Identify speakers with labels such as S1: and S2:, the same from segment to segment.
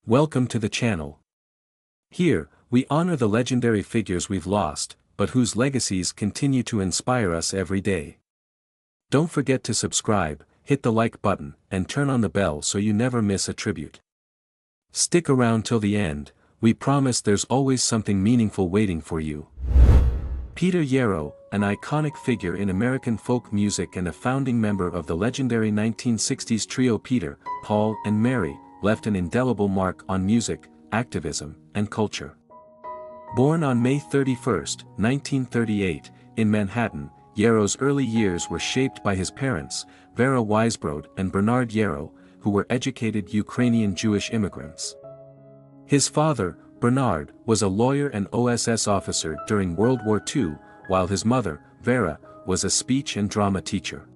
S1: Welcome to the channel. Here, we honor the legendary figures we've lost, but whose legacies continue to inspire us every day. Don't forget to subscribe, hit the like button, and turn on the bell so you never miss a tribute. Stick around till the end, we promise there's always something meaningful waiting for you. Peter Yarrow, an iconic figure in American folk music and a founding member of the legendary 1960s trio Peter, Paul and Mary, left an indelible mark on music, activism, and culture. Born on May 31, 1938, in Manhattan, Yarrow's early years were shaped by his parents, Vera Weisbrod and Bernard Yarrow, who were educated Ukrainian Jewish immigrants. His father, Bernard, was a lawyer and OSS officer during World War II, while his mother, Vera, was a speech and drama teacher.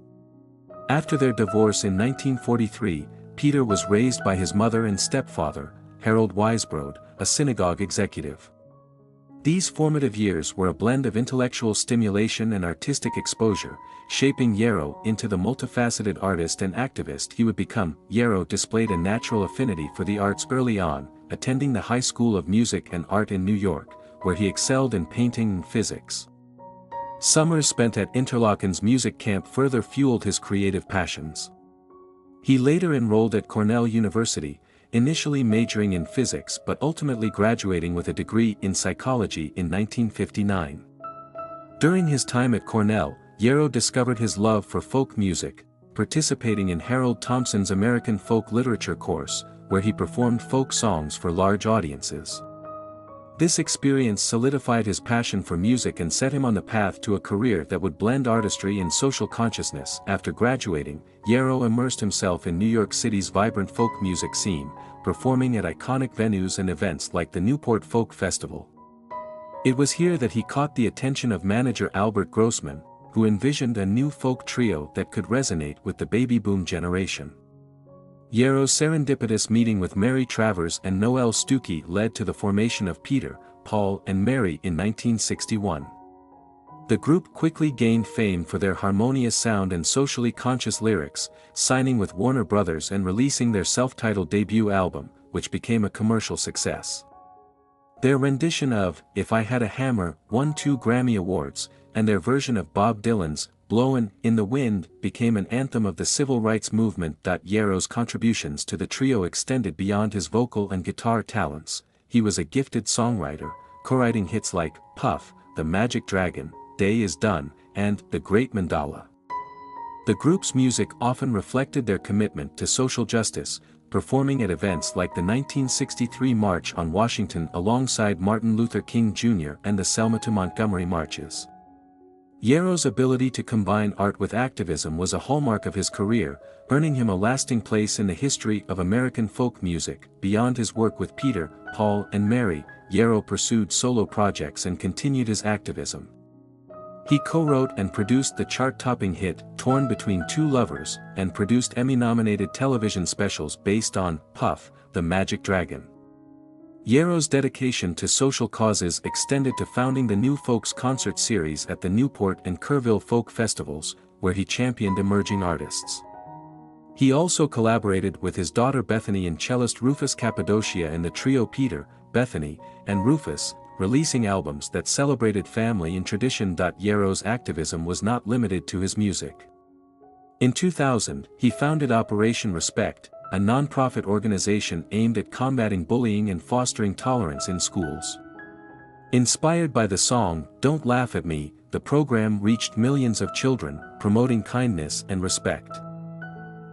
S1: After their divorce in 1943, Peter was raised by his mother and stepfather, Harold Weisbrod, a synagogue executive. These formative years were a blend of intellectual stimulation and artistic exposure, shaping Yarrow into the multifaceted artist and activist he would become. Yarrow displayed a natural affinity for the arts early on, attending the High School of Music and Art in New York, where he excelled in painting and physics. Summers spent at Interlochen's music camp further fueled his creative passions. He later enrolled at Cornell University, initially majoring in physics but ultimately graduating with a degree in psychology in 1959. During his time at Cornell, Yarrow discovered his love for folk music, participating in Harold Thompson's American Folk Literature course, where he performed folk songs for large audiences. This experience solidified his passion for music and set him on the path to a career that would blend artistry and social consciousness. After graduating, Yarrow immersed himself in New York City's vibrant folk music scene, performing at iconic venues and events like the Newport Folk Festival. It was here that he caught the attention of manager Albert Grossman, who envisioned a new folk trio that could resonate with the baby boom generation. Yarrow's serendipitous meeting with Mary Travers and Noel Stuckey led to the formation of Peter, Paul and Mary in 1961. The group quickly gained fame for their harmonious sound and socially conscious lyrics, signing with Warner Brothers and releasing their self-titled debut album, which became a commercial success. Their rendition of "If I Had a Hammer" won 2 Grammy Awards, and their version of Bob Dylan's "Blowin' in the Wind" became an anthem of the civil rights movement. Yarrow's contributions to the trio extended beyond his vocal and guitar talents. He was a gifted songwriter, co-writing hits like "Puff," "The Magic Dragon," "Day Is Done," and "The Great Mandala." The group's music often reflected their commitment to social justice, performing at events like the 1963 March on Washington alongside Martin Luther King Jr. and the Selma to Montgomery marches. Yarrow's ability to combine art with activism was a hallmark of his career, earning him a lasting place in the history of American folk music. Beyond his work with Peter, Paul and Mary, Yarrow pursued solo projects and continued his activism. He co-wrote and produced the chart-topping hit "Torn Between Two Lovers" and produced Emmy-nominated television specials based on "Puff," "The Magic Dragon." Yarrow's dedication to social causes extended to founding the New Folks concert series at the Newport and Kerrville Folk Festivals, where he championed emerging artists. He also collaborated with his daughter Bethany and cellist Rufus Cappadocia in the trio Peter, Bethany, and Rufus, releasing albums that celebrated family and tradition. Yarrow's activism was not limited to his music. In 2000, he founded Operation Respect, a non-profit organization aimed at combating bullying and fostering tolerance in schools. Inspired by the song "Don't Laugh at Me," the program reached millions of children, promoting kindness and respect.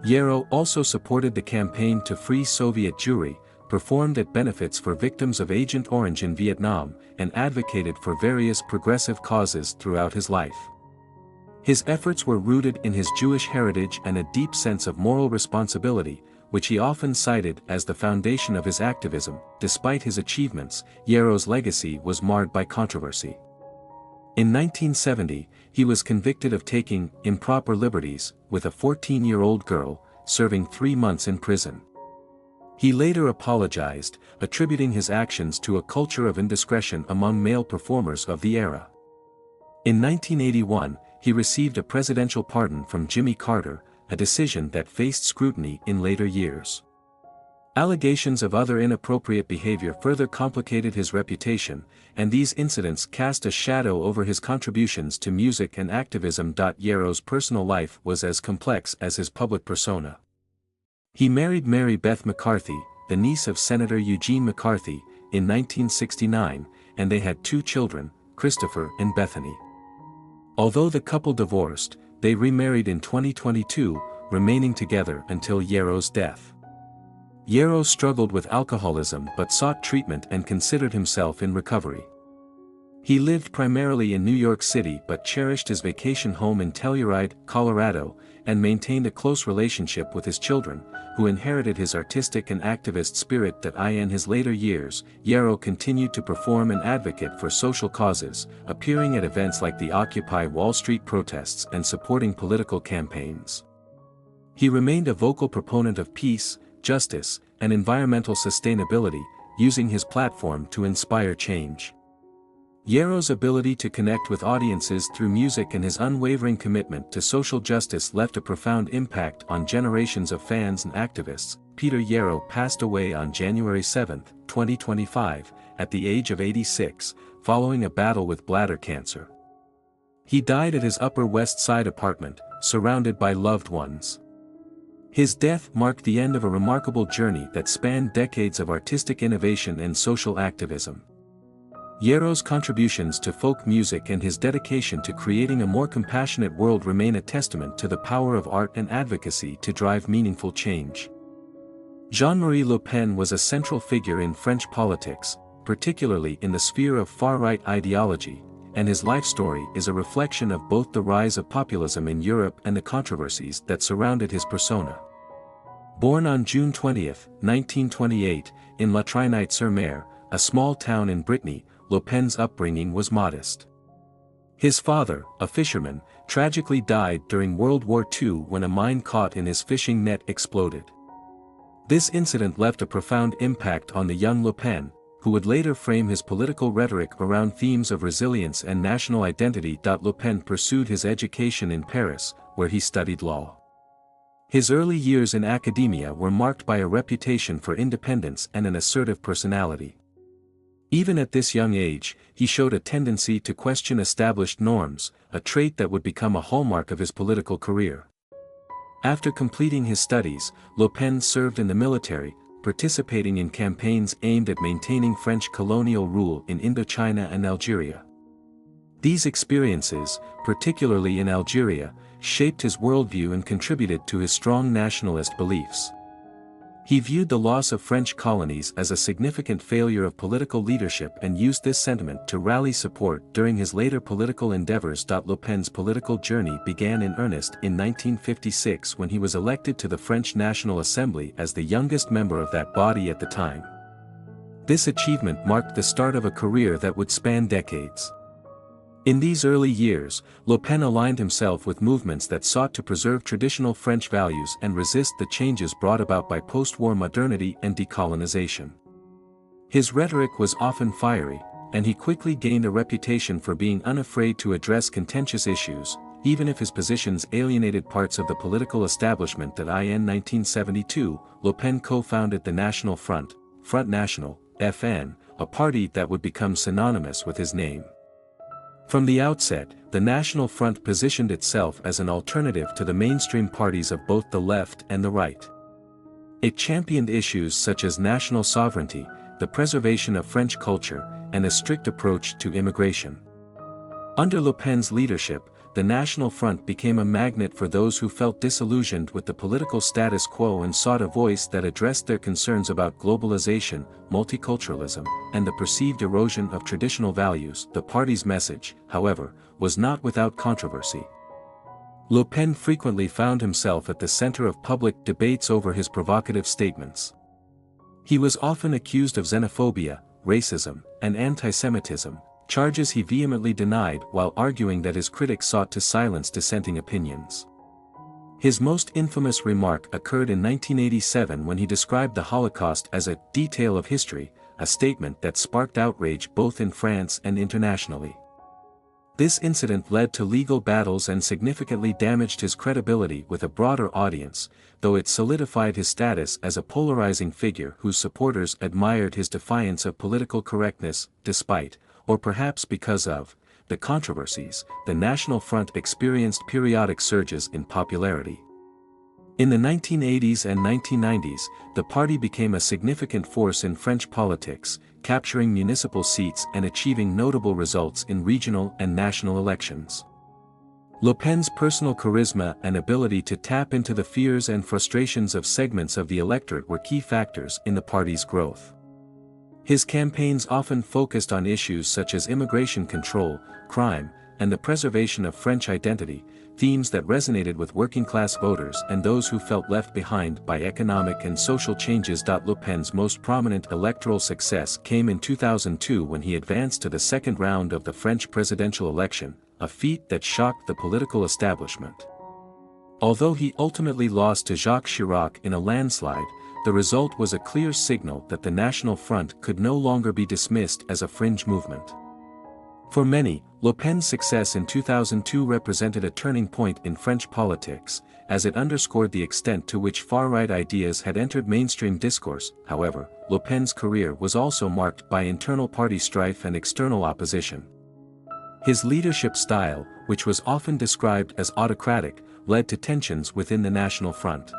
S1: Yarrow also supported the campaign to free Soviet Jewry, performed at benefits for victims of Agent Orange in Vietnam, and advocated for various progressive causes throughout his life. His efforts were rooted in his Jewish heritage and a deep sense of moral responsibility, which he often cited as the foundation of his activism. Despite his achievements, Yarrow's legacy was marred by controversy. In 1970, he was convicted of taking improper liberties with a 14-year-old girl, serving 3 months in prison. He later apologized, attributing his actions to a culture of indiscretion among male performers of the era. In 1981, he received a presidential pardon from Jimmy Carter, a decision that faced scrutiny in later years. Allegations of other inappropriate behavior further complicated his reputation, and these incidents cast a shadow over his contributions to music and activism. Yarrow's personal life was as complex as his public persona. He married Mary Beth McCarthy, the niece of Senator Eugene McCarthy, in 1969, and they had 2 children, Christopher and Bethany. Although the couple divorced, they remarried in 2022, remaining together until Yarrow's death. Yarrow struggled with alcoholism but sought treatment and considered himself in recovery. He lived primarily in New York City but cherished his vacation home in Telluride, Colorado, and maintained a close relationship with his children, who inherited his artistic and activist spirit. In his later years, Yarrow continued to perform and advocate for social causes, appearing at events like the Occupy Wall Street protests and supporting political campaigns. He remained a vocal proponent of peace, justice, and environmental sustainability, using his platform to inspire change. Yarrow's ability to connect with audiences through music and his unwavering commitment to social justice left a profound impact on generations of fans and activists. Peter Yarrow passed away on January 7, 2025, at the age of 86, following a battle with bladder cancer. He died at his Upper West Side apartment, surrounded by loved ones. His death marked the end of a remarkable journey that spanned decades of artistic innovation and social activism. Yarrow's contributions to folk music and his dedication to creating a more compassionate world remain a testament to the power of art and advocacy to drive meaningful change. Jean-Marie Le Pen was a central figure in French politics, particularly in the sphere of far-right ideology, and his life story is a reflection of both the rise of populism in Europe and the controversies that surrounded his persona. Born on June 20, 1928, in La Saitnightt-sur-Mer, a small town in Brittany, Le Pen's upbringing was modest. His father, a fisherman, tragically died during World War II when a mine caught in his fishing net exploded. This incident left a profound impact on the young Le Pen, who would later frame his political rhetoric around themes of resilience and national identity. Le Pen pursued his education in Paris, where he studied law. His early years in academia were marked by a reputation for independence and an assertive personality. Even at this young age, he showed a tendency to question established norms, a trait that would become a hallmark of his political career. After completing his studies, Le Pen served in the military, participating in campaigns aimed at maintaining French colonial rule in Indochina and Algeria. These experiences, particularly in Algeria, shaped his worldview and contributed to his strong nationalist beliefs. He viewed the loss of French colonies as a significant failure of political leadership and used this sentiment to rally support during his later political endeavors. Le Pen's political journey began in earnest in 1956 when he was elected to the French National Assembly as the youngest member of that body at the time. This achievement marked the start of a career that would span decades. In these early years, Le Pen aligned himself with movements that sought to preserve traditional French values and resist the changes brought about by post-war modernity and decolonization. His rhetoric was often fiery, and he quickly gained a reputation for being unafraid to address contentious issues, even if his positions alienated parts of the political establishment. In 1972, Le Pen co-founded the National Front, Front National, FN, a party that would become synonymous with his name. From the outset, the National Front positioned itself as an alternative to the mainstream parties of both the left and the right. It championed issues such as national sovereignty, the preservation of French culture, and a strict approach to immigration. Under Le Pen's leadership, the National Front became a magnet for those who felt disillusioned with the political status quo and sought a voice that addressed their concerns about globalization, multiculturalism, and the perceived erosion of traditional values. The party's message, however, was not without controversy. Le Pen frequently found himself at the center of public debates over his provocative statements. He was often accused of xenophobia, racism, and anti-Semitism, charges he vehemently denied while arguing that his critics sought to silence dissenting opinions. His most infamous remark occurred in 1987 when he described the Holocaust as a detail of history, a statement that sparked outrage both in France and internationally. This incident led to legal battles and significantly damaged his credibility with a broader audience, though it solidified his status as a polarizing figure whose supporters admired his defiance of political correctness, despite, or perhaps because of, the controversies. The National Front experienced periodic surges in popularity. In the 1980s and 1990s, the party became a significant force in French politics, capturing municipal seats and achieving notable results in regional and national elections. Le Pen's personal charisma and ability to tap into the fears and frustrations of segments of the electorate were key factors in the party's growth. His campaigns often focused on issues such as immigration control, crime, and the preservation of French identity, themes that resonated with working-class voters and those who felt left behind by economic and social changes. Le Pen's most prominent electoral success came in 2002 when he advanced to the second round of the French presidential election, a feat that shocked the political establishment. Although he ultimately lost to Jacques Chirac in a landslide, the result was a clear signal that the National Front could no longer be dismissed as a fringe movement. For many, Le Pen's success in 2002 represented a turning point in French politics, as it underscored the extent to which far-right ideas had entered mainstream discourse. However, Le Pen's career was also marked by internal party strife and external opposition. His leadership style, which was often described as autocratic, led to tensions within the National Front.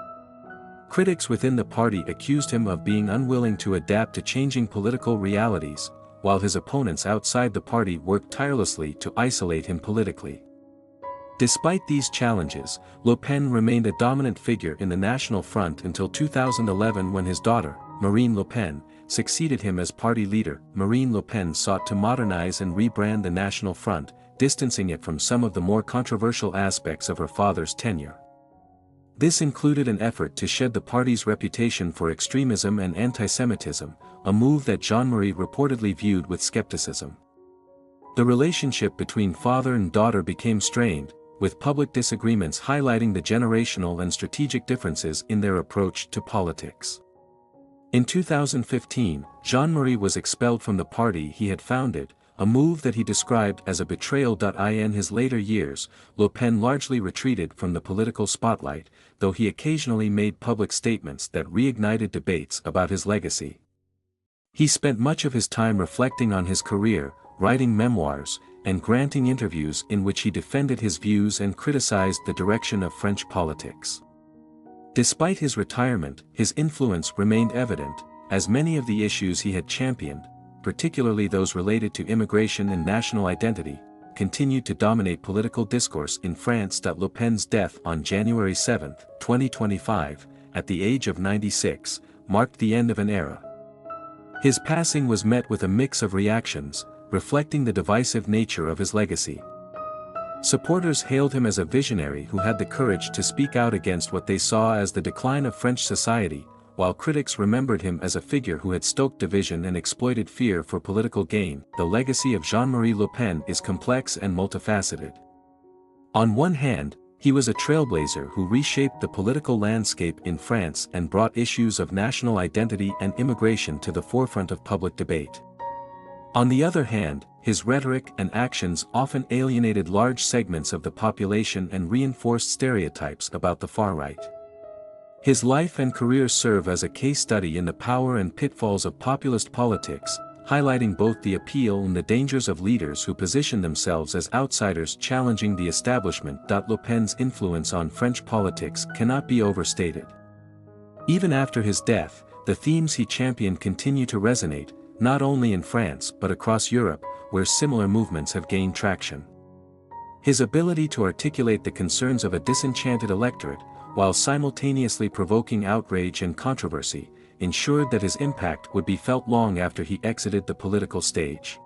S1: Critics within the party accused him of being unwilling to adapt to changing political realities, while his opponents outside the party worked tirelessly to isolate him politically. Despite these challenges, Le Pen remained a dominant figure in the National Front until 2011 when his daughter, Marine Le Pen, succeeded him as party leader. Marine Le Pen sought to modernize and rebrand the National Front, distancing it from some of the more controversial aspects of her father's tenure. This included an effort to shed the party's reputation for extremism and anti-Semitism, a move that Jean-Marie reportedly viewed with skepticism. The relationship between father and daughter became strained, with public disagreements highlighting the generational and strategic differences in their approach to politics. In 2015, Jean-Marie was expelled from the party he had founded, a move that he described as a betrayal. In his later years, Le Pen largely retreated from the political spotlight, though he occasionally made public statements that reignited debates about his legacy. He spent much of his time reflecting on his career, writing memoirs, and granting interviews in which he defended his views and criticized the direction of French politics. Despite his retirement, his influence remained evident, as many of the issues he had championed, particularly those related to immigration and national identity, continued to dominate political discourse in France. Le Pen's death on January 7, 2025, at the age of 96, marked the end of an era. His passing was met with a mix of reactions, reflecting the divisive nature of his legacy. Supporters hailed him as a visionary who had the courage to speak out against what they saw as the decline of French society, while critics remembered him as a figure who had stoked division and exploited fear for political gain. The legacy of Jean-Marie Le Pen is complex and multifaceted. On one hand, he was a trailblazer who reshaped the political landscape in France and brought issues of national identity and immigration to the forefront of public debate. On the other hand, his rhetoric and actions often alienated large segments of the population and reinforced stereotypes about the far right. His life and career serve as a case study in the power and pitfalls of populist politics, highlighting both the appeal and the dangers of leaders who position themselves as outsiders challenging the establishment. Le Pen's influence on French politics cannot be overstated. Even after his death, the themes he championed continue to resonate, not only in France but across Europe, where similar movements have gained traction. His ability to articulate the concerns of a disenchanted electorate, while simultaneously provoking outrage and controversy, ensured that his impact would be felt long after he exited the political stage.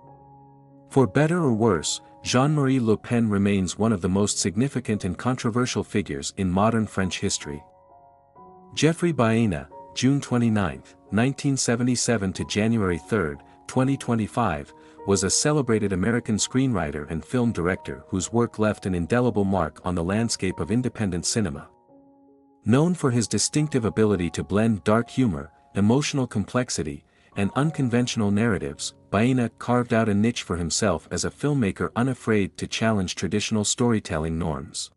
S1: For better or worse, Jean-Marie Le Pen remains one of the most significant and controversial figures in modern French history. Geoffrey Baena, June 29, 1977 to January 3, 2025, was a celebrated American screenwriter and film director whose work left an indelible mark on the landscape of independent cinema. Known for his distinctive ability to blend dark humor, emotional complexity, and unconventional narratives, Baena carved out a niche for himself as a filmmaker unafraid to challenge traditional storytelling norms.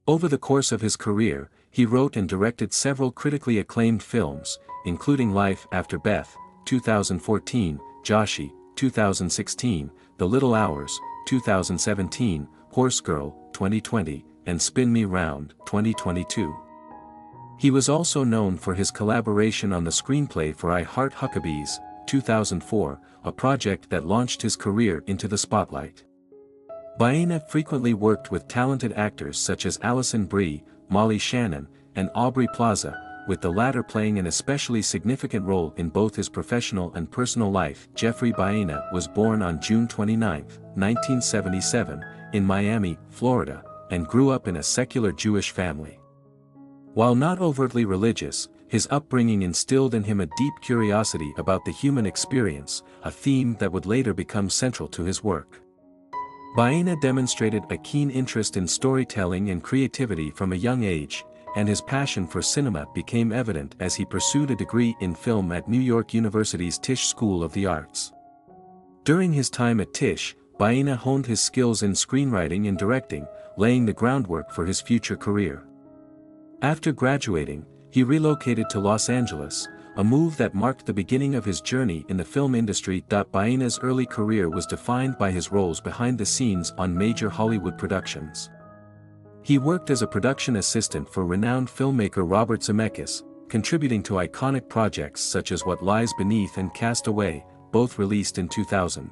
S1: Over the course of his career, he wrote and directed several critically acclaimed films, including Life After Beth, 2014, Joshi, 2016, The Little Hours, 2017, Horse Girl, 2020, and Spin Me Round, 2022. He was also known for his collaboration on the screenplay for I Heart Huckabees, 2004, a project that launched his career into the spotlight. Baena frequently worked with talented actors such as Alison Brie, Molly Shannon, and Aubrey Plaza, with the latter playing an especially significant role in both his professional and personal life. Jeffrey Baena was born on June 29, 1977, in Miami, Florida, and grew up in a secular Jewish family. While not overtly religious, his upbringing instilled in him a deep curiosity about the human experience, a theme that would later become central to his work. Baena demonstrated a keen interest in storytelling and creativity from a young age, and his passion for cinema became evident as he pursued a degree in film at New York University's Tisch School of the Arts. During his time at Tisch, Baena honed his skills in screenwriting and directing, laying the groundwork for his future career. After graduating, he relocated to Los Angeles, a move that marked the beginning of his journey in the film industry. Baena's early career was defined by his roles behind the scenes on major Hollywood productions. He worked as a production assistant for renowned filmmaker Robert Zemeckis, contributing to iconic projects such as What Lies Beneath and Cast Away, both released in 2000.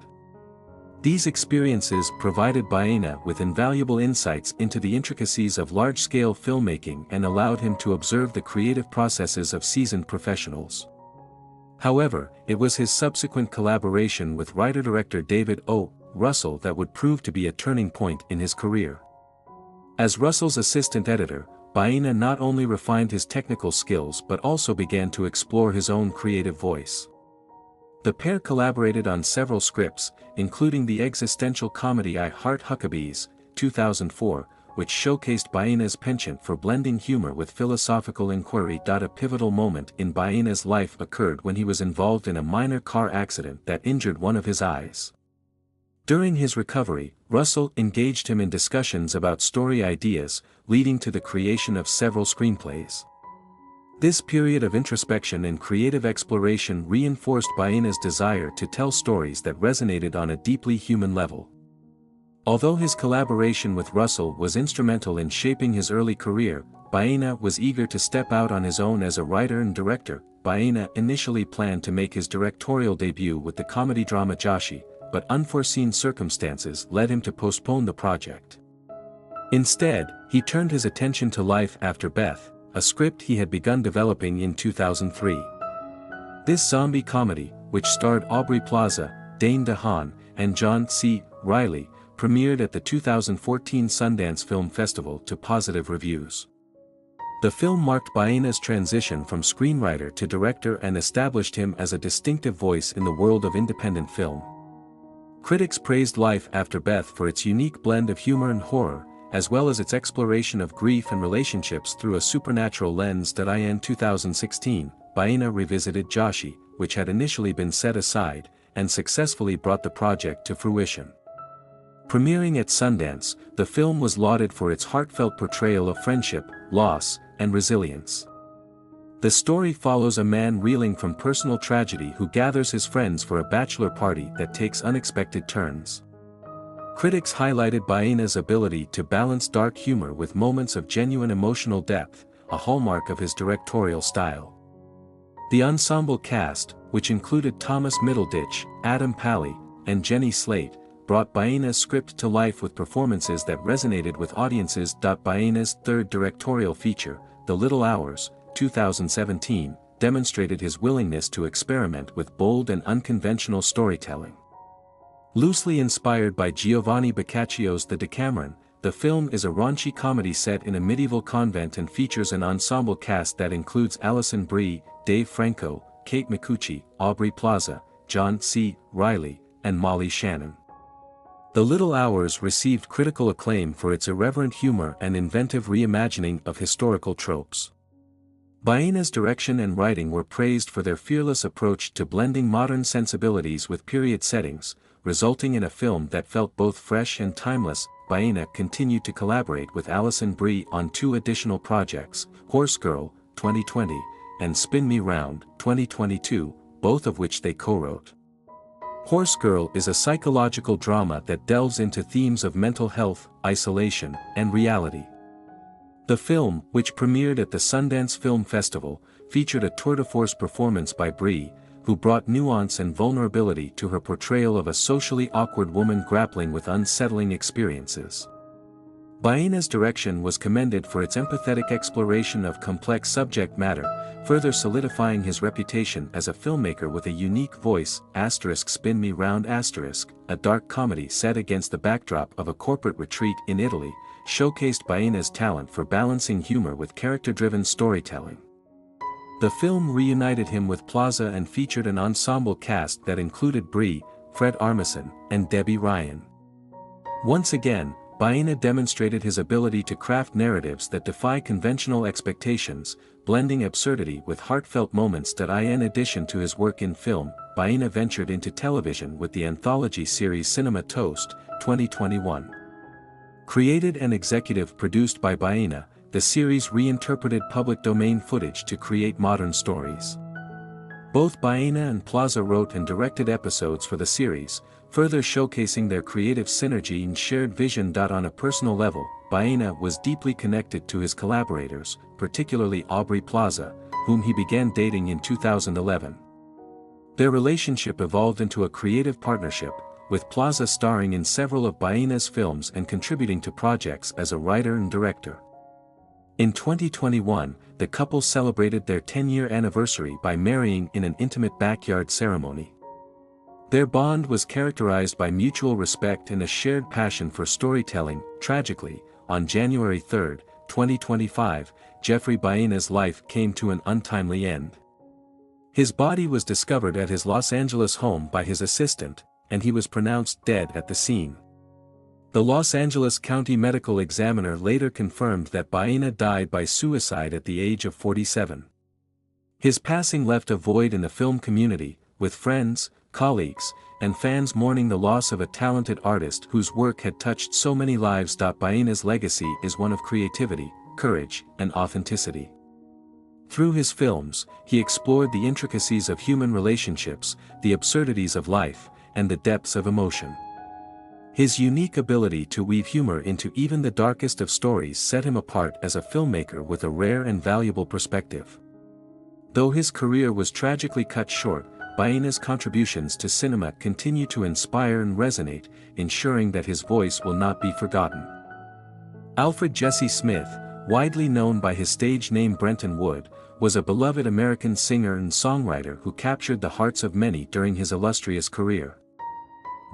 S1: These experiences provided Baena with invaluable insights into the intricacies of large-scale filmmaking and allowed him to observe the creative processes of seasoned professionals. However, it was his subsequent collaboration with writer-director David O. Russell that would prove to be a turning point in his career. As Russell's assistant editor, Baena not only refined his technical skills but also began to explore his own creative voice. The pair collaborated on several scripts, including the existential comedy I Heart Huckabees, 2004, which showcased Baena's penchant for blending humor with philosophical inquiry. A pivotal moment in Baena's life occurred when he was involved in a minor car accident that injured one of his eyes. During his recovery, Russell engaged him in discussions about story ideas, leading to the creation of several screenplays. This period of introspection and creative exploration reinforced Baena's desire to tell stories that resonated on a deeply human level. Although his collaboration with Russell was instrumental in shaping his early career, Baena was eager to step out on his own as a writer and director. Baena initially planned to make his directorial debut with the comedy drama Joshi, but unforeseen circumstances led him to postpone the project. Instead, he turned his attention to Life After Beth, a script he had begun developing in 2003. This zombie comedy, which starred Aubrey Plaza, Dane DeHaan, and John C. Reilly, premiered at the 2014 Sundance Film Festival to positive reviews. The film marked Baena's transition from screenwriter to director and established him as a distinctive voice in the world of independent film. Critics praised Life After Beth for its unique blend of humor and horror, as well as its exploration of grief and relationships through a supernatural lens. In 2016, Baena revisited Joshi, which had initially been set aside, and successfully brought the project to fruition. Premiering at Sundance, the film was lauded for its heartfelt portrayal of friendship, loss, and resilience. The story follows a man reeling from personal tragedy who gathers his friends for a bachelor party that takes unexpected turns. Critics highlighted Baena's ability to balance dark humor with moments of genuine emotional depth, a hallmark of his directorial style. The ensemble cast, which included Thomas Middleditch, Adam Pally, and Jenny Slate, brought Baena's script to life with performances that resonated with audiences. Baena's third directorial feature, The Little Hours, 2017, demonstrated his willingness to experiment with bold and unconventional storytelling. Loosely inspired by Giovanni Boccaccio's The Decameron, the film is a raunchy comedy set in a medieval convent and features an ensemble cast that includes Alison Brie, Dave Franco, Kate Micucci, Aubrey Plaza, John C. Reilly, and Molly Shannon. The Little Hours received critical acclaim for its irreverent humor and inventive reimagining of historical tropes. Baena's direction and writing were praised for their fearless approach to blending modern sensibilities with period settings, resulting in a film that felt both fresh and timeless. Baena continued to collaborate with Alison Brie on 2 additional projects, Horse Girl, 2020, and Spin Me Round, 2022, both of which they co-wrote. Horse Girl is a psychological drama that delves into themes of mental health, isolation, and reality. The film, which premiered at the Sundance Film Festival, featured a tour-de-force performance by Brie, who brought nuance and vulnerability to her portrayal of a socially awkward woman grappling with unsettling experiences. Baena's direction was commended for its empathetic exploration of complex subject matter, further solidifying his reputation as a filmmaker with a unique voice. Spin Me Round*, a dark comedy set against the backdrop of a corporate retreat in Italy, showcased Baena's talent for balancing humor with character-driven storytelling. The film reunited him with Plaza and featured an ensemble cast that included Brie, Fred Armisen, and Debbie Ryan. Once again, Baena demonstrated his ability to craft narratives that defy conventional expectations, blending absurdity with heartfelt moments. In addition to his work in film, Baena ventured into television with the anthology series Cinema Toast, 2021. Created and executive produced by Baena, the series reinterpreted public domain footage to create modern stories. Both Baena and Plaza wrote and directed episodes for the series, further showcasing their creative synergy and shared vision. On a personal level, Baena was deeply connected to his collaborators, particularly Aubrey Plaza, whom he began dating in 2011. Their relationship evolved into a creative partnership, with Plaza starring in several of Baena's films and contributing to projects as a writer and director. In 2021, the couple celebrated their 10-year anniversary by marrying in an intimate backyard ceremony. Their bond was characterized by mutual respect and a shared passion for storytelling. Tragically, on January 3, 2025, Jeffrey Baena's life came to an untimely end. His body was discovered at his Los Angeles home by his assistant, and he was pronounced dead at the scene. The Los Angeles County Medical Examiner later confirmed that Baena died by suicide at the age of 47. His passing left a void in the film community, with friends, colleagues, and fans mourning the loss of a talented artist whose work had touched so many lives. Baena's legacy is one of creativity, courage, and authenticity. Through his films, he explored the intricacies of human relationships, the absurdities of life, and the depths of emotion. His unique ability to weave humor into even the darkest of stories set him apart as a filmmaker with a rare and valuable perspective. Though his career was tragically cut short, Baena's contributions to cinema continue to inspire and resonate, ensuring that his voice will not be forgotten. Alfred Jesse Smith, widely known by his stage name Brenton Wood, was a beloved American singer and songwriter who captured the hearts of many during his illustrious career.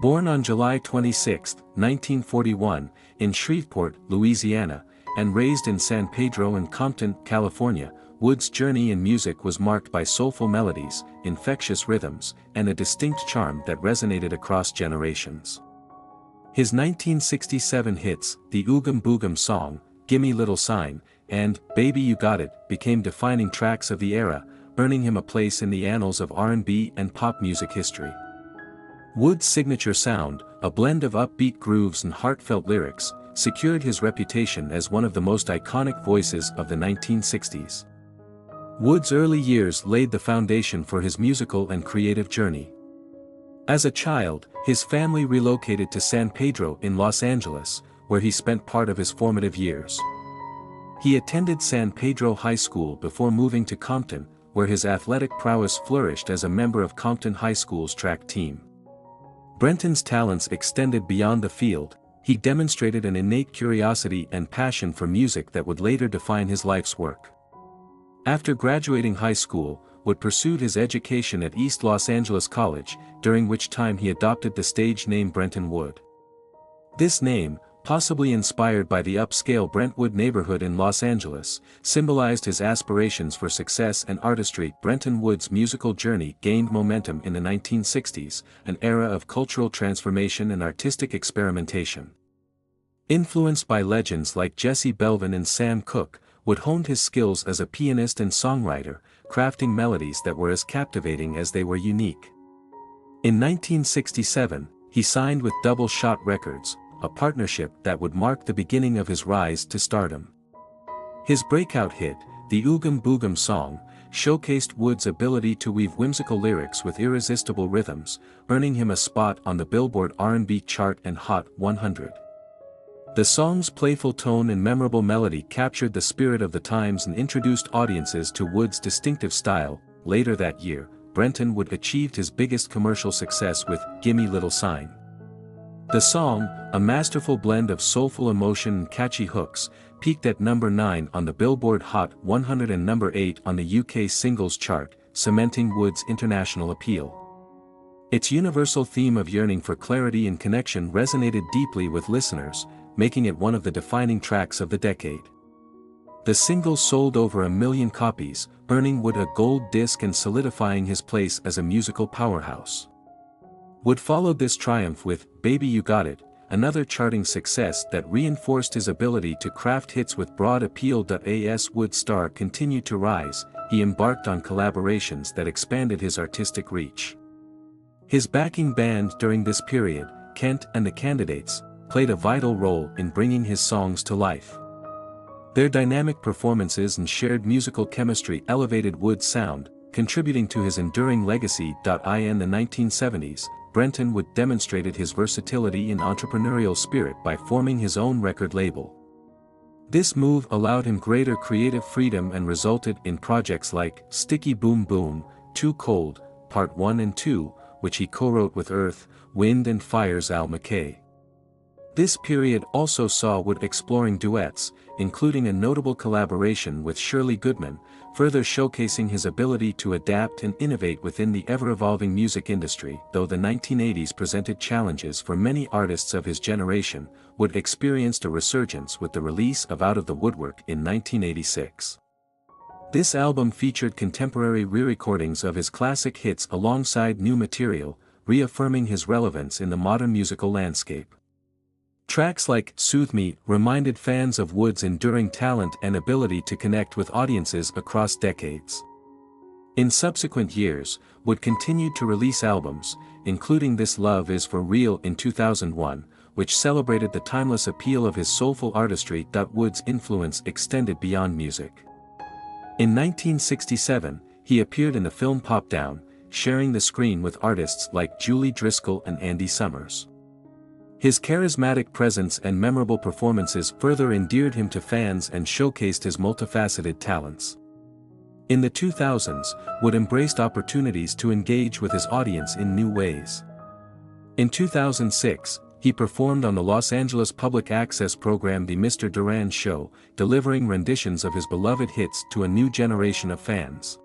S1: Born on July 26, 1941, in Shreveport, Louisiana, and raised in San Pedro and Compton, California, Wood's journey in music was marked by soulful melodies, infectious rhythms, and a distinct charm that resonated across generations. His 1967 hits, the Oogum Boogum song, Gimme Little Sign, and Baby You Got It, became defining tracks of the era, earning him a place in the annals of R&B and pop music history. Wood's signature sound, a blend of upbeat grooves and heartfelt lyrics, secured his reputation as one of the most iconic voices of the 1960s. Wood's early years laid the foundation for his musical and creative journey. As a child, his family relocated to San Pedro in Los Angeles, where he spent part of his formative years. He attended San Pedro High School before moving to Compton, where his athletic prowess flourished as a member of Compton High School's track team. Brenton's talents extended beyond the field. He demonstrated an innate curiosity and passion for music that would later define his life's work. After graduating high school, Wood pursued his education at East Los Angeles College, during which time he adopted the stage name Brenton Wood. This name, possibly inspired by the upscale Brentwood neighborhood in Los Angeles, symbolized his aspirations for success and artistry. Brenton Wood's musical journey gained momentum in the 1960s, an era of cultural transformation and artistic experimentation. Influenced by legends like Jesse Belvin and Sam Cooke, Wood honed his skills as a pianist and songwriter, crafting melodies that were as captivating as they were unique. In 1967, he signed with Double Shot Records, a partnership that would mark the beginning of his rise to stardom. His breakout hit, the Oogum Boogum song, showcased Wood's ability to weave whimsical lyrics with irresistible rhythms, earning him a spot on the Billboard R&B chart and Hot 100. The song's playful tone and memorable melody captured the spirit of the times and introduced audiences to Wood's distinctive style. Later that year, Brenton Wood achieved his biggest commercial success with Gimme Little Sign. The song, a masterful blend of soulful emotion and catchy hooks, peaked at number 9 on the Billboard Hot 100 and number 8 on the UK singles chart, cementing Wood's international appeal. Its universal theme of yearning for clarity and connection resonated deeply with listeners, making it one of the defining tracks of the decade. The single sold over 1 million copies, earning Wood a gold disc and solidifying his place as a musical powerhouse. Wood followed this triumph with Baby You Got It, another charting success that reinforced his ability to craft hits with broad appeal. As Wood's star continued to rise, he embarked on collaborations that expanded his artistic reach. His backing band during this period, Kent and the Candidates, played a vital role in bringing his songs to life. Their dynamic performances and shared musical chemistry elevated Wood's sound, contributing to his enduring legacy. In the 1970s, Brenton Wood demonstrated his versatility and entrepreneurial spirit by forming his own record label. This move allowed him greater creative freedom and resulted in projects like Sticky Boom Boom, Too Cold, Part 1 and 2, which he co-wrote with Earth, Wind and Fire's Al McKay. This period also saw Wood exploring duets, including a notable collaboration with Shirley Goodman, further showcasing his ability to adapt and innovate within the ever-evolving music industry. Though the 1980s presented challenges for many artists of his generation, Wood experienced a resurgence with the release of Out of the Woodwork in 1986. This album featured contemporary re-recordings of his classic hits alongside new material, reaffirming his relevance in the modern musical landscape. Tracks like Soothe Me reminded fans of Wood's enduring talent and ability to connect with audiences across decades. In subsequent years, Wood continued to release albums, including This Love Is For Real in 2001, which celebrated the timeless appeal of his soulful artistry. Wood's influence extended beyond music. In 1967, he appeared in the film Pop Down, sharing the screen with artists like Julie Driscoll and Andy Summers. His charismatic presence and memorable performances further endeared him to fans and showcased his multifaceted talents. In the 2000s, Wood embraced opportunities to engage with his audience in new ways. In 2006, he performed on the Los Angeles public access program The Mr. Duran Show, delivering renditions of his beloved hits to a new generation of fans.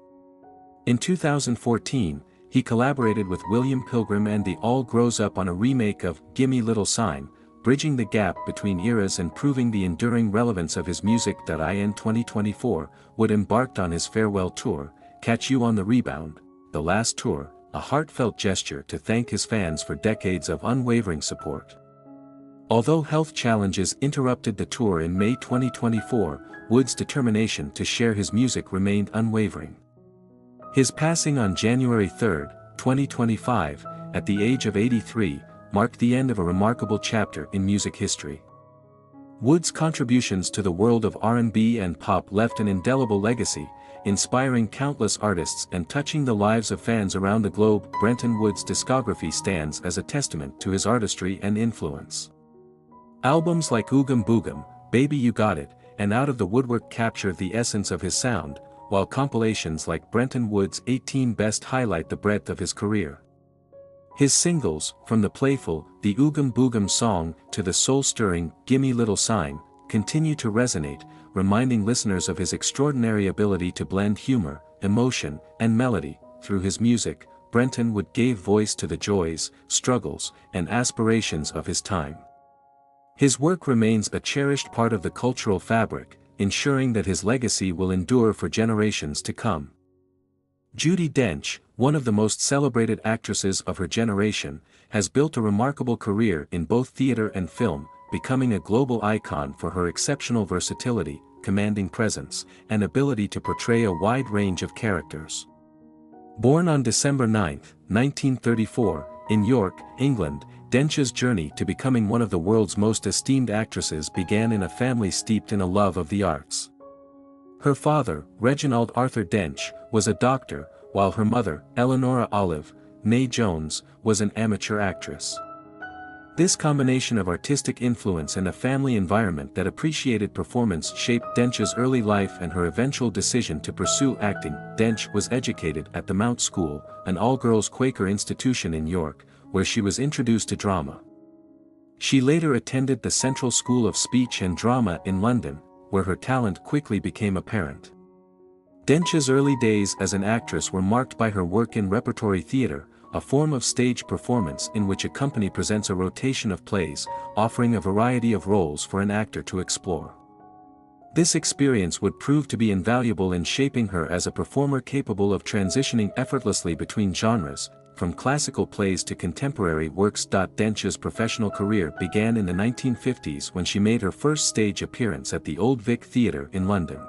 S1: In 2014, he collaborated with William Pilgrim and The All Grows Up on a remake of Gimme Little Sign, bridging the gap between eras and proving the enduring relevance of his music. In 2024, Wood embarked on his farewell tour, Catch You on the Rebound, the last tour, a heartfelt gesture to thank his fans for decades of unwavering support. Although health challenges interrupted the tour in May 2024, Wood's determination to share his music remained unwavering. His passing on January 3, 2025, at the age of 83, marked the end of a remarkable chapter in music history. Wood's contributions to the world of R&B and pop left an indelible legacy, inspiring countless artists and touching the lives of fans around the globe. Brenton Wood's discography stands as a testament to his artistry and influence. Albums like Oogum Boogum, Baby You Got It, and Out of the Woodwork capture the essence of his sound, while compilations like Brenton Wood's 18 Best highlight the breadth of his career. His singles, from the playful The Oogum Boogum Song to the soul-stirring Gimme Little Sign, continue to resonate, reminding listeners of his extraordinary ability to blend humor, emotion, and melody. Through his music, Brenton Wood gave voice to the joys, struggles, and aspirations of his time. His work remains a cherished part of the cultural fabric, ensuring that his legacy will endure for generations to come. Judi Dench, one of the most celebrated actresses of her generation, has built a remarkable career in both theater and film, becoming a global icon for her exceptional versatility, commanding presence, and ability to portray a wide range of characters. Born on December 9, 1934, in York, England, Dench's journey to becoming one of the world's most esteemed actresses began in a family steeped in a love of the arts. Her father, Reginald Arthur Dench, was a doctor, while her mother, Eleanora Olive, née Jones, was an amateur actress. This combination of artistic influence and a family environment that appreciated performance shaped Dench's early life and her eventual decision to pursue acting. Dench was educated at the Mount School, an all-girls Quaker institution in York, where she was introduced to drama. She later attended the Central School of Speech and Drama in London, where her talent quickly became apparent. Dench's early days as an actress were marked by her work in repertory theatre, a form of stage performance in which a company presents a rotation of plays, offering a variety of roles for an actor to explore. This experience would prove to be invaluable in shaping her as a performer capable of transitioning effortlessly between genres, from classical plays to contemporary works. Dench's professional career began in the 1950s when she made her first stage appearance at the Old Vic Theatre in London.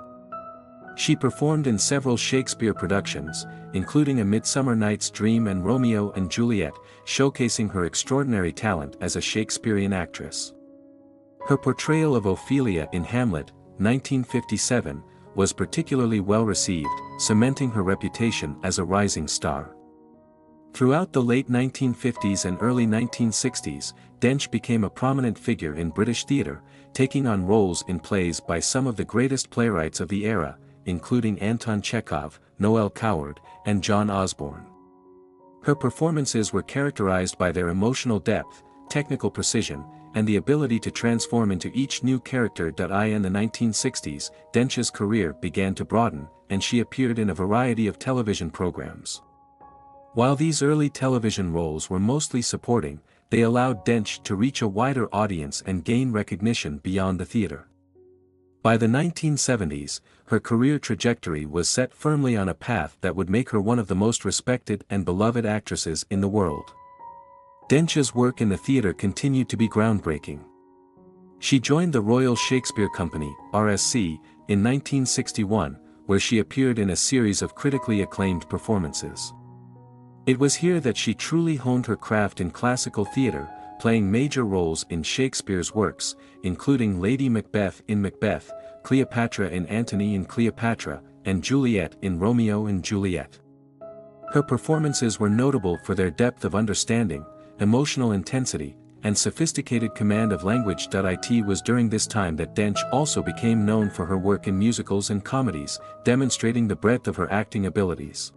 S1: She performed in several Shakespeare productions, including A Midsummer Night's Dream and Romeo and Juliet, showcasing her extraordinary talent as a Shakespearean actress. Her portrayal of Ophelia in Hamlet, 1957, was particularly well received, cementing her reputation as a rising star. Throughout the late 1950s and early 1960s, Dench became a prominent figure in British theatre, taking on roles in plays by some of the greatest playwrights of the era, including Anton Chekhov, Noel Coward, and John Osborne. Her performances were characterized by their emotional depth, technical precision, and the ability to transform into each new character. In the 1960s, Dench's career began to broaden, and she appeared in a variety of television programs. While these early television roles were mostly supporting, they allowed Dench to reach a wider audience and gain recognition beyond the theatre. By the 1970s, her career trajectory was set firmly on a path that would make her one of the most respected and beloved actresses in the world. Dench's work in the theatre continued to be groundbreaking. She joined the Royal Shakespeare Company, RSC, in 1961, where she appeared in a series of critically acclaimed performances. It was here that she truly honed her craft in classical theatre, playing major roles in Shakespeare's works, including Lady Macbeth in Macbeth, Cleopatra in Antony and Cleopatra, and Juliet in Romeo and Juliet. Her performances were notable for their depth of understanding, emotional intensity, and sophisticated command of language. It was during this time that Dench also became known for her work in musicals and comedies, demonstrating the breadth of her acting abilities.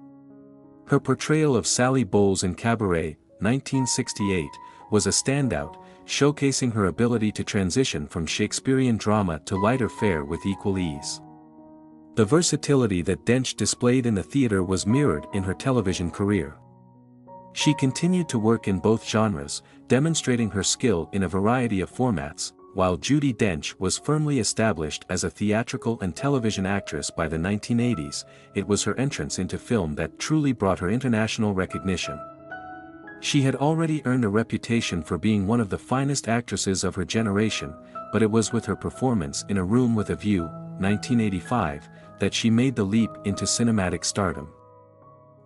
S1: Her portrayal of Sally Bowles in Cabaret, 1968, was a standout, showcasing her ability to transition from Shakespearean drama to lighter fare with equal ease. The versatility that Dench displayed in the theatre was mirrored in her television career. She continued to work in both genres, demonstrating her skill in a variety of formats. While Judi Dench was firmly established as a theatrical and television actress by the 1980s, it was her entrance into film that truly brought her international recognition. She had already earned a reputation for being one of the finest actresses of her generation, but it was with her performance in A Room with a View, 1985, that she made the leap into cinematic stardom.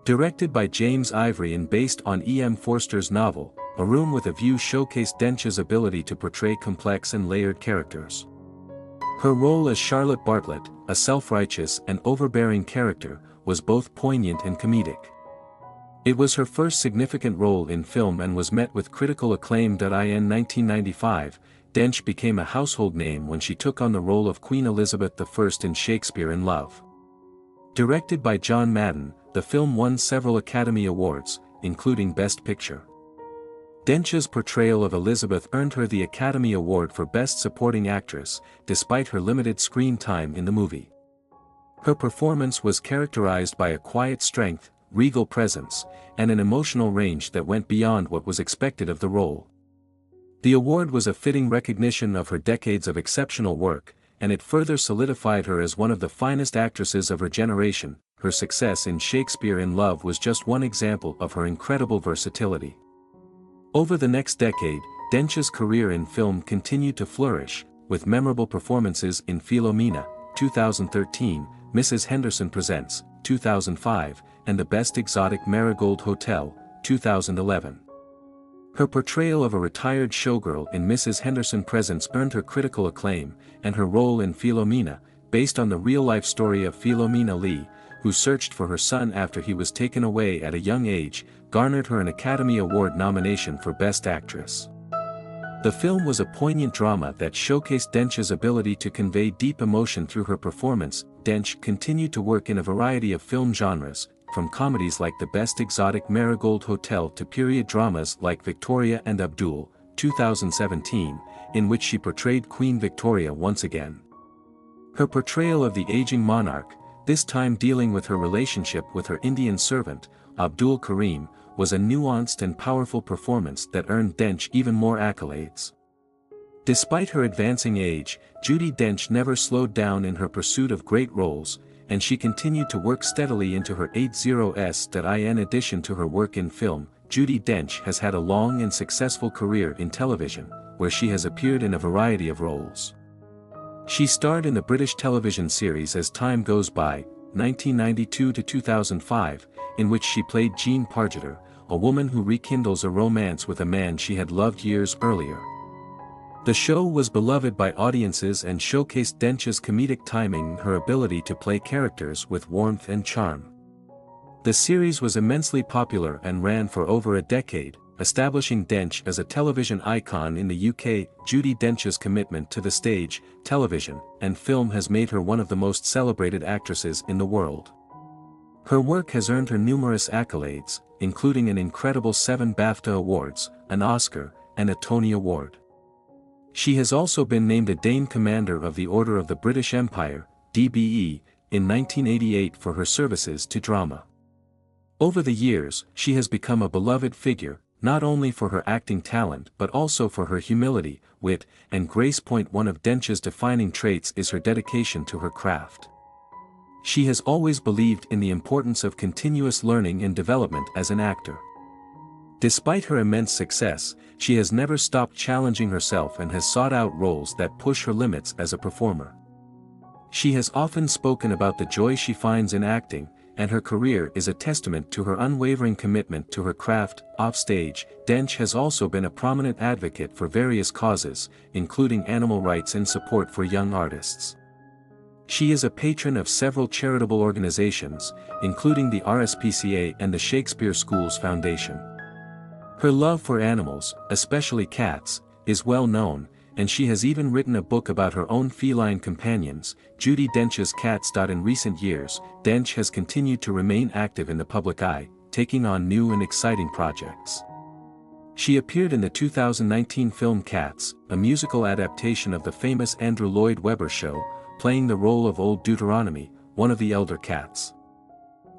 S1: Directed by James Ivory and based on E.M. Forster's novel, A Room with a View showcased Dench's ability to portray complex and layered characters. Her role as Charlotte Bartlett, a self-righteous and overbearing character, was both poignant and comedic. It was her first significant role in film and was met with critical acclaim. In 1995, Dench became a household name when she took on the role of Queen Elizabeth I in Shakespeare in Love. Directed by John Madden, the film won several Academy Awards, including Best Picture. Dench's portrayal of Elizabeth earned her the Academy Award for Best Supporting Actress, despite her limited screen time in the movie. Her performance was characterized by a quiet strength, regal presence, and an emotional range that went beyond what was expected of the role. The award was a fitting recognition of her decades of exceptional work, and it further solidified her as one of the finest actresses of her generation. Her success in Shakespeare in Love was just one example of her incredible versatility. Over the next decade, Dench's career in film continued to flourish, with memorable performances in Philomena, 2013, Mrs. Henderson Presents, 2005, and The Best Exotic Marigold Hotel, 2011. Her portrayal of a retired showgirl in Mrs. Henderson Presents earned her critical acclaim, and her role in Philomena, based on the real-life story of Philomena Lee, who searched for her son after he was taken away at a young age, garnered her an Academy Award nomination for Best Actress. The film was a poignant drama that showcased Dench's ability to convey deep emotion through her performance. Dench continued to work in a variety of film genres, from comedies like The Best Exotic Marigold Hotel to period dramas like Victoria and Abdul, 2017, in which she portrayed Queen Victoria once again. Her portrayal of the aging monarch, this time dealing with her relationship with her Indian servant, Abdul Karim, was a nuanced and powerful performance that earned Dench even more accolades. Despite her advancing age, Judi Dench never slowed down in her pursuit of great roles, and she continued to work steadily into her 80s. In addition to her work in film, Judi Dench has had a long and successful career in television, where she has appeared in a variety of roles. She starred in the British television series As Time Goes By, 1992 to 2005, in which she played Jean Pargeter, a woman who rekindles a romance with a man she had loved years earlier. The show was beloved by audiences and showcased Dench's comedic timing and her ability to play characters with warmth and charm. The series was immensely popular and ran for over a decade, establishing Dench as a television icon in the UK. Judi Dench's commitment to the stage, television, and film has made her one of the most celebrated actresses in the world. Her work has earned her numerous accolades, including an incredible 7 BAFTA Awards, an Oscar, and a Tony Award. She has also been named a Dane Commander of the Order of the British Empire, DBE, in 1988 for her services to drama. Over the years, she has become a beloved figure, not only for her acting talent but also for her humility, wit, and grace. One of Dench's defining traits is her dedication to her craft. She has always believed in the importance of continuous learning and development as an actor. Despite her immense success, she has never stopped challenging herself and has sought out roles that push her limits as a performer. She has often spoken about the joy she finds in acting, and her career is a testament to her unwavering commitment to her craft. Offstage, Dench has also been a prominent advocate for various causes, including animal rights and support for young artists. She is a patron of several charitable organizations, including the RSPCA and the Shakespeare Schools Foundation. Her love for animals, especially cats, is well known, and she has even written a book about her own feline companions, Judi Dench's cats. In recent years, Dench has continued to remain active in the public eye, taking on new and exciting projects. She appeared in the 2019 film Cats, a musical adaptation of the famous Andrew Lloyd Webber show, playing the role of Old Deuteronomy, one of the elder cats.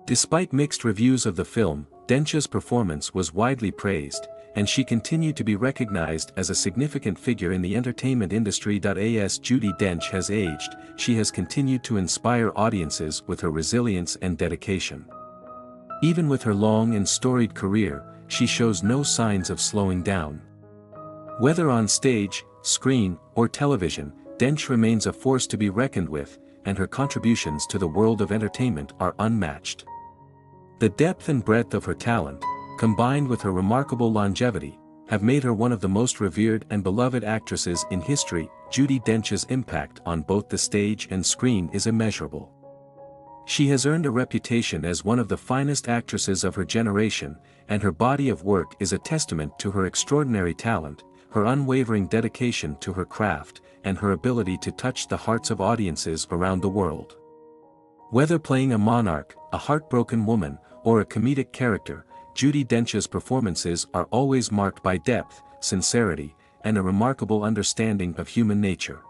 S1: Despite mixed reviews of the film, Dench's performance was widely praised, and she continued to be recognized as a significant figure in the entertainment industry. As Judi Dench has aged, she has continued to inspire audiences with her resilience and dedication. Even with her long and storied career, she shows no signs of slowing down. Whether on stage, screen, or television, Dench remains a force to be reckoned with, and her contributions to the world of entertainment are unmatched. The depth and breadth of her talent, combined with her remarkable longevity, have made her one of the most revered and beloved actresses in history. Judi Dench's impact on both the stage and screen is immeasurable. She has earned a reputation as one of the finest actresses of her generation, and her body of work is a testament to her extraordinary talent, her unwavering dedication to her craft, and her ability to touch the hearts of audiences around the world. Whether playing a monarch, a heartbroken woman, or a comedic character, Judi Dench's performances are always marked by depth, sincerity, and a remarkable understanding of human nature.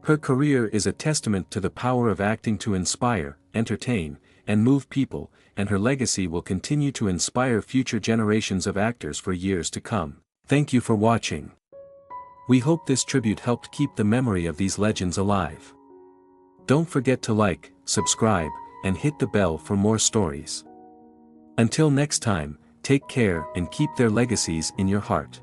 S1: Her career is a testament to the power of acting to inspire, entertain, and move people, and her legacy will continue to inspire future generations of actors for years to come. Thank you for watching. We hope this tribute helped keep the memory of these legends alive. Don't forget to like, subscribe, and hit the bell for more stories. Until next time, take care and keep their legacies in your heart.